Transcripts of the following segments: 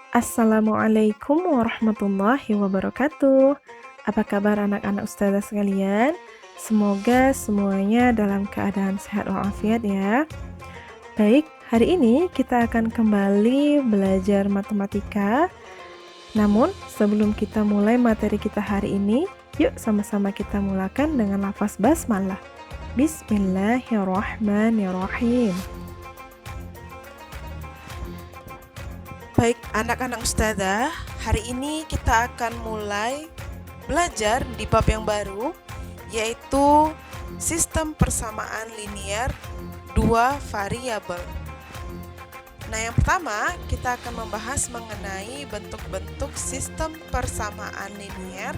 Assalamualaikum warahmatullahi wabarakatuh. Apa kabar anak-anak ustazah sekalian? Semoga semuanya dalam keadaan sehat walafiat ya. Baik, hari ini kita akan kembali belajar matematika. Namun, sebelum kita mulai materi kita hari ini, yuk sama-sama kita mulakan dengan lafaz basmalah. Bismillahirrahmanirrahim. Baik, anak-anak ustazah, hari ini kita akan mulai belajar di bab yang baru, yaitu sistem persamaan linear dua variabel. Nah, yang pertama kita akan membahas mengenai bentuk-bentuk sistem persamaan linear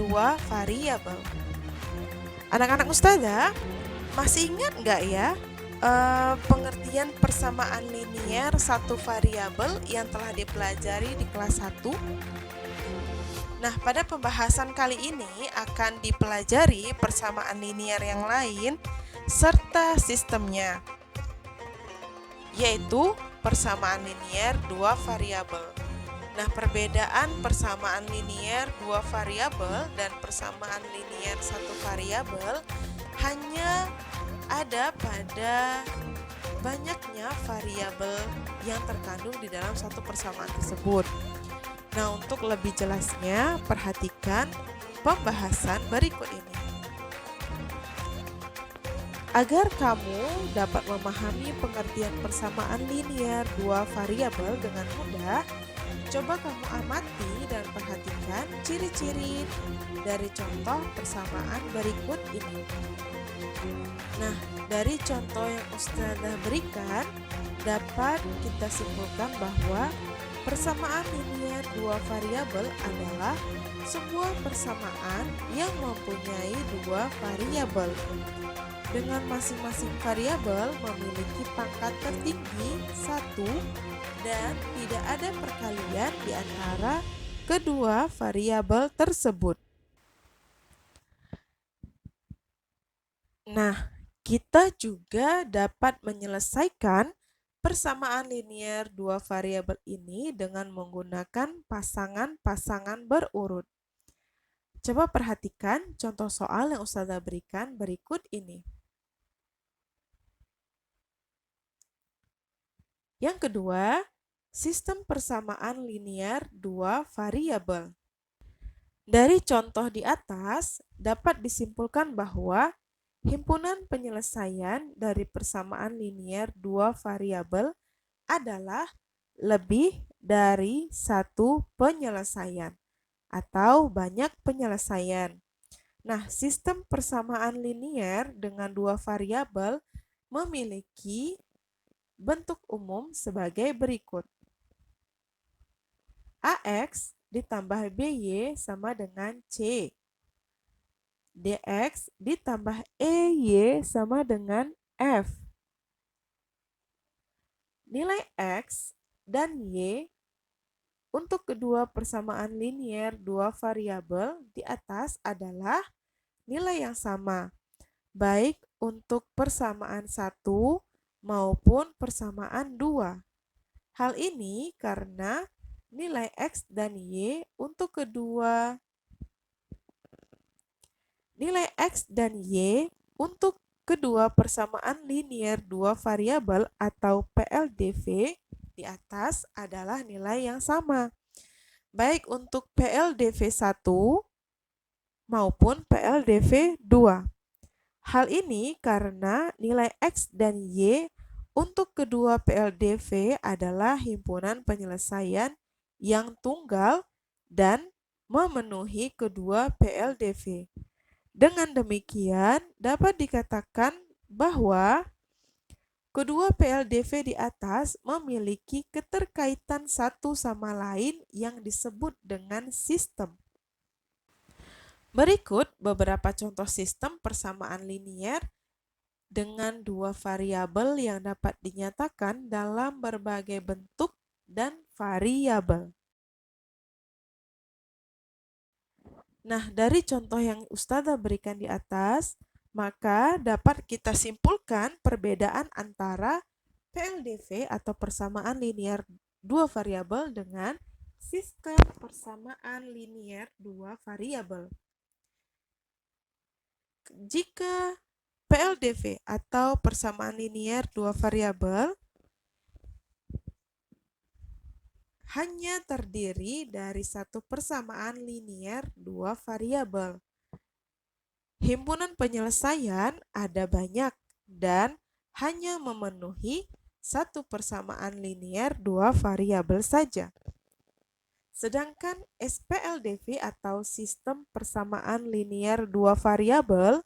dua variabel. Anak-anak ustazah, masih ingat nggak ya pengertian persamaan linear satu variabel yang telah dipelajari di kelas 1? Nah, pada pembahasan kali ini akan dipelajari persamaan linear yang lain serta sistemnya, yaitu persamaan linear dua variabel. Nah, perbedaan persamaan linear dua variabel dan persamaan linear satu variabel hanya ada pada banyaknya variabel yang terkandung di dalam satu persamaan tersebut. Nah, untuk lebih jelasnya, perhatikan pembahasan berikut ini. Agar kamu dapat memahami pengertian persamaan linear dua variabel dengan mudah, coba kamu amati dan perhatikan ciri-ciri dari contoh persamaan berikut ini. Nah, dari contoh yang ustazah berikan, dapat kita simpulkan bahwa persamaan linear dua variabel adalah sebuah persamaan yang mempunyai dua variabel, dengan masing-masing variabel memiliki pangkat tertinggi 1 dan tidak ada perkalian di antara kedua variabel tersebut. Nah, kita juga dapat menyelesaikan persamaan linear dua variabel ini dengan menggunakan pasangan-pasangan berurut. Coba perhatikan contoh soal yang ustazah berikan berikut ini. Yang kedua, sistem persamaan linear dua variabel. Dari contoh di atas, dapat disimpulkan bahwa himpunan penyelesaian dari persamaan linear dua variabel adalah lebih dari satu penyelesaian atau banyak penyelesaian. Nah, sistem persamaan linear dengan dua variabel memiliki bentuk umum sebagai berikut. AX ditambah BY sama dengan C. DX ditambah EY sama dengan F. Nilai X dan Y untuk kedua persamaan linear dua variabel di atas adalah nilai yang sama, baik untuk persamaan 1 maupun persamaan 2. Hal ini karena nilai X dan Y untuk kedua persamaan linear dua variabel atau PLDV di atas adalah nilai yang sama, baik untuk PLDV 1 maupun PLDV 2. Hal ini karena nilai X dan Y untuk kedua PLDV adalah himpunan penyelesaian yang tunggal dan memenuhi kedua PLDV. Dengan demikian, dapat dikatakan bahwa kedua PLDV di atas memiliki keterkaitan satu sama lain yang disebut dengan sistem. Berikut beberapa contoh sistem persamaan linear dengan dua variabel yang dapat dinyatakan dalam berbagai bentuk dan variabel. Nah, dari contoh yang ustazah berikan di atas, maka dapat kita simpulkan perbedaan antara PLDV atau persamaan linear dua variabel dengan sistem persamaan linier dua variabel. Jika PLDV atau persamaan linier dua variabel hanya terdiri dari satu persamaan linier dua variabel, himpunan penyelesaian ada banyak dan hanya memenuhi satu persamaan linier dua variabel saja. Sedangkan SPLDV atau sistem persamaan linier dua variabel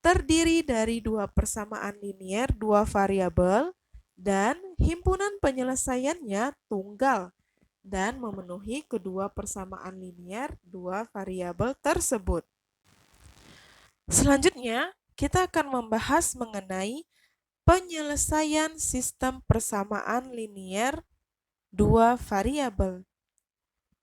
terdiri dari dua persamaan linier dua variabel dan himpunan penyelesaiannya tunggal dan memenuhi kedua persamaan linier dua variabel tersebut. Selanjutnya, kita akan membahas mengenai penyelesaian sistem persamaan linier dua variabel.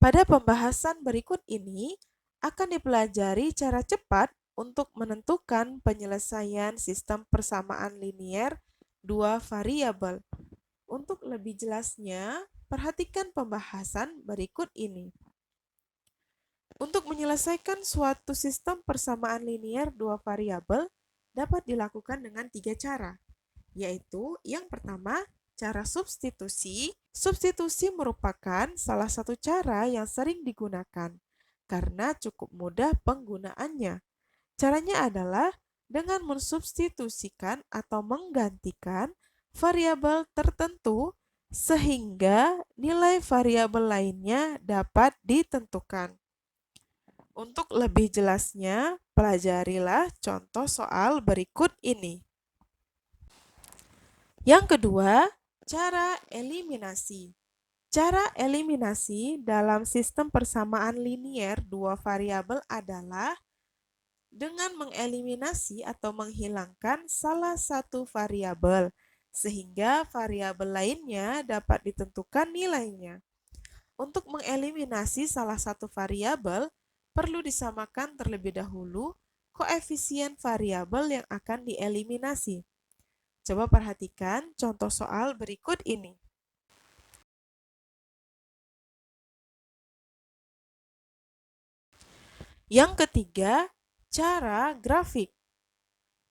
Pada pembahasan berikut ini akan dipelajari cara cepat untuk menentukan penyelesaian sistem persamaan linier dua variabel. Untuk lebih jelasnya, perhatikan pembahasan berikut ini. Untuk menyelesaikan suatu sistem persamaan linier dua variabel dapat dilakukan dengan tiga cara, yaitu yang pertama, cara substitusi. Substitusi merupakan salah satu cara yang sering digunakan karena cukup mudah penggunaannya. Caranya adalah dengan mensubstitusikan atau menggantikan variabel tertentu sehingga nilai variabel lainnya dapat ditentukan. Untuk lebih jelasnya, pelajarilah contoh soal berikut ini. Yang kedua, cara eliminasi. Cara eliminasi dalam sistem persamaan linier dua variabel adalah dengan mengeliminasi atau menghilangkan salah satu variabel, sehingga variabel lainnya dapat ditentukan nilainya. Untuk mengeliminasi salah satu variabel, perlu disamakan terlebih dahulu koefisien variabel yang akan dieliminasi. Coba perhatikan contoh soal berikut ini. Yang ketiga, cara grafik.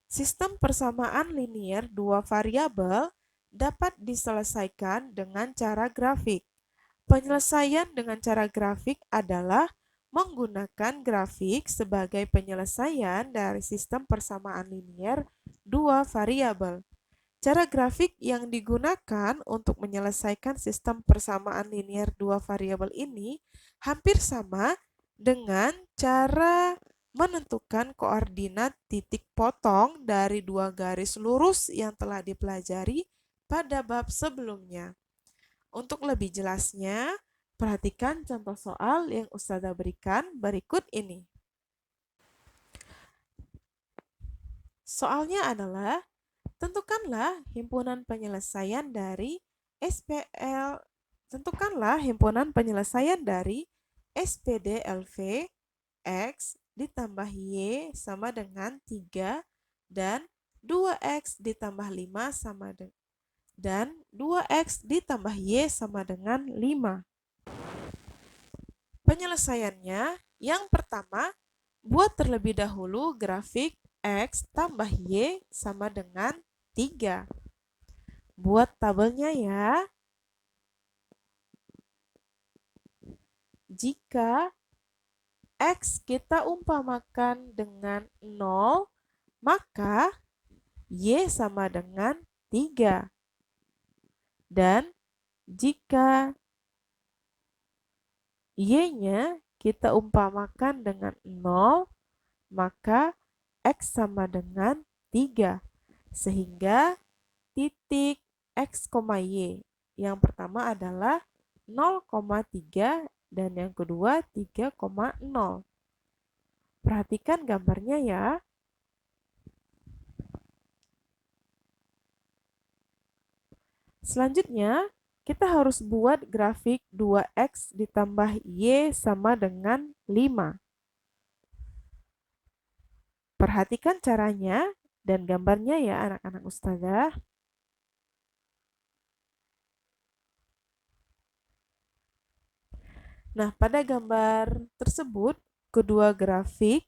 Sistem persamaan linier dua variabel dapat diselesaikan dengan cara grafik. Penyelesaian dengan cara grafik adalah menggunakan grafik sebagai penyelesaian dari sistem persamaan linier dua variabel. Cara grafik yang digunakan untuk menyelesaikan sistem persamaan linier dua variabel ini hampir sama dengan cara menentukan koordinat titik potong dari dua garis lurus yang telah dipelajari pada bab sebelumnya. Untuk lebih jelasnya, perhatikan contoh soal yang Ustazah berikan berikut ini. Soalnya adalah, tentukanlah himpunan penyelesaian dari SPD LV X ditambah Y sama dengan 3 dan 2X ditambah 5 sama dengan dan 2X ditambah Y sama dengan 5. Penyelesaiannya, yang pertama, buat terlebih dahulu grafik X tambah Y sama dengan 3. Buat tabelnya ya. Jika X kita umpamakan dengan 0, maka Y sama dengan 3. Dan jika Y-nya kita umpamakan dengan 0, maka X sama dengan 3. Sehingga titik X, Y yang pertama adalah 0,3 dan yang kedua 3,0. Perhatikan gambarnya ya. Selanjutnya, kita harus buat grafik 2X ditambah Y sama dengan 5. Perhatikan caranya dan gambarnya ya anak-anak Ustazah. Nah, pada gambar tersebut, kedua grafik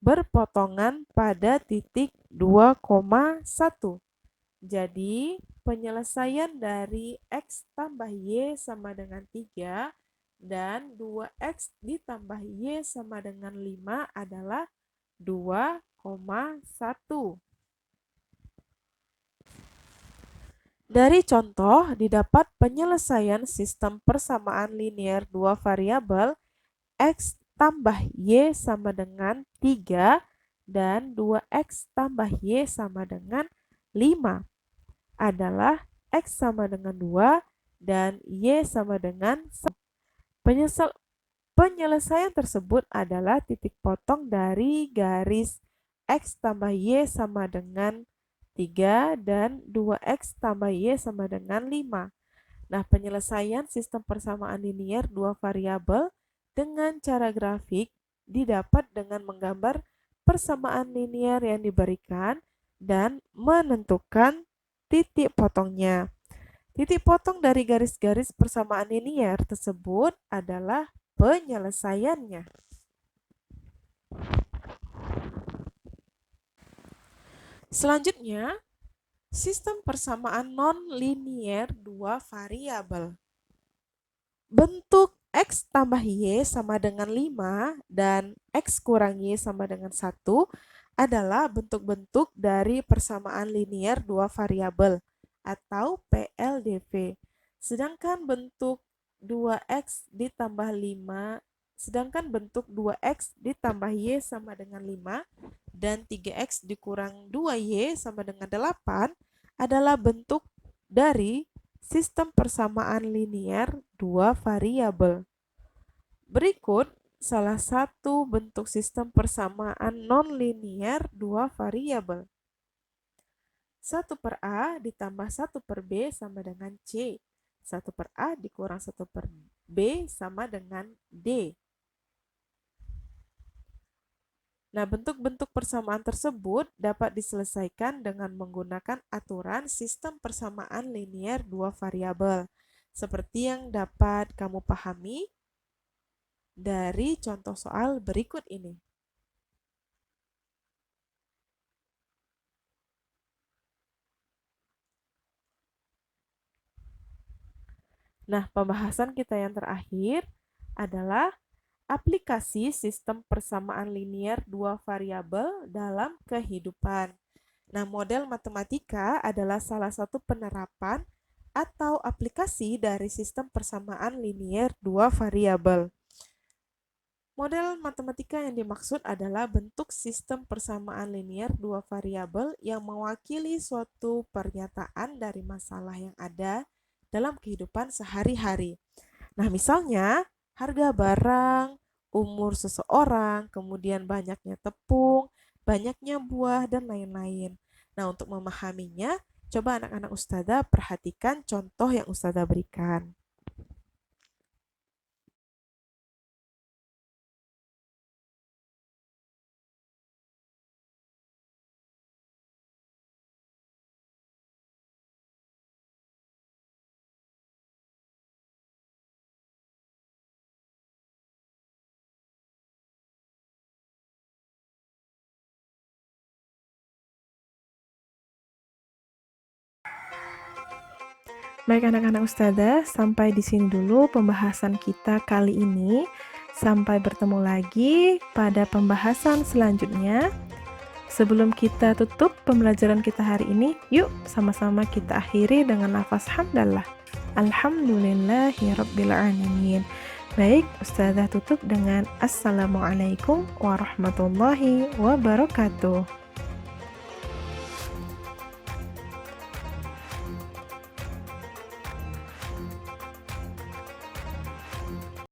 berpotongan pada titik 2,1. Jadi, penyelesaian dari X tambah Y sama dengan 3 dan 2X ditambah Y sama dengan 5 adalah 2,1. Dari contoh, didapat penyelesaian sistem persamaan linier dua variabel X tambah Y sama dengan 3 dan 2X tambah Y sama dengan 5 adalah X sama dengan 2 dan Y sama dengan 1. Penyelesaian tersebut adalah titik potong dari garis X tambah Y sama dengan 3 dan 2X tambah Y sama dengan 5. Nah, penyelesaian sistem persamaan linier dua variabel dengan cara grafik didapat dengan menggambar persamaan linier yang diberikan dan menentukan titik potongnya. Titik potong dari garis-garis persamaan linier tersebut adalah penyelesaiannya. Selanjutnya, sistem persamaan non-linier dua variabel. Bentuk X tambah Y sama dengan 5 dan X kurang Y sama dengan 1 adalah bentuk-bentuk dari persamaan linier dua variabel atau PLDV. Sedangkan bentuk 2X ditambah 5, sedangkan bentuk 2X ditambah Y sama dengan 5 dan 3X dikurang 2Y sama dengan 8 adalah bentuk dari sistem persamaan linier dua variabel. Berikut salah satu bentuk sistem persamaan non-linier dua variabel. 1/A ditambah 1/B sama dengan C. 1/A dikurang 1/B sama dengan D. Nah, bentuk-bentuk persamaan tersebut dapat diselesaikan dengan menggunakan aturan sistem persamaan linier dua variabel, seperti yang dapat kamu pahami dari contoh soal berikut ini. Nah, pembahasan kita yang terakhir adalah aplikasi sistem persamaan linier dua variabel dalam kehidupan. Nah, model matematika adalah salah satu penerapan atau aplikasi dari sistem persamaan linier dua variabel. Model matematika yang dimaksud adalah bentuk sistem persamaan linier dua variabel yang mewakili suatu pernyataan dari masalah yang ada dalam kehidupan sehari-hari. Nah, misalnya harga barang, umur seseorang, kemudian banyaknya tepung, banyaknya buah, dan lain-lain. Nah, untuk memahaminya, coba anak-anak Ustazah perhatikan contoh yang Ustazah berikan. Baik anak-anak Ustazah, sampai di sini dulu pembahasan kita kali ini. Sampai bertemu lagi pada pembahasan selanjutnya. Sebelum kita tutup pembelajaran kita hari ini, yuk sama-sama kita akhiri dengan lafaz hamdalah. Alhamdulillahirrabbilalamin. Baik, Ustazah tutup dengan Assalamualaikum warahmatullahi wabarakatuh.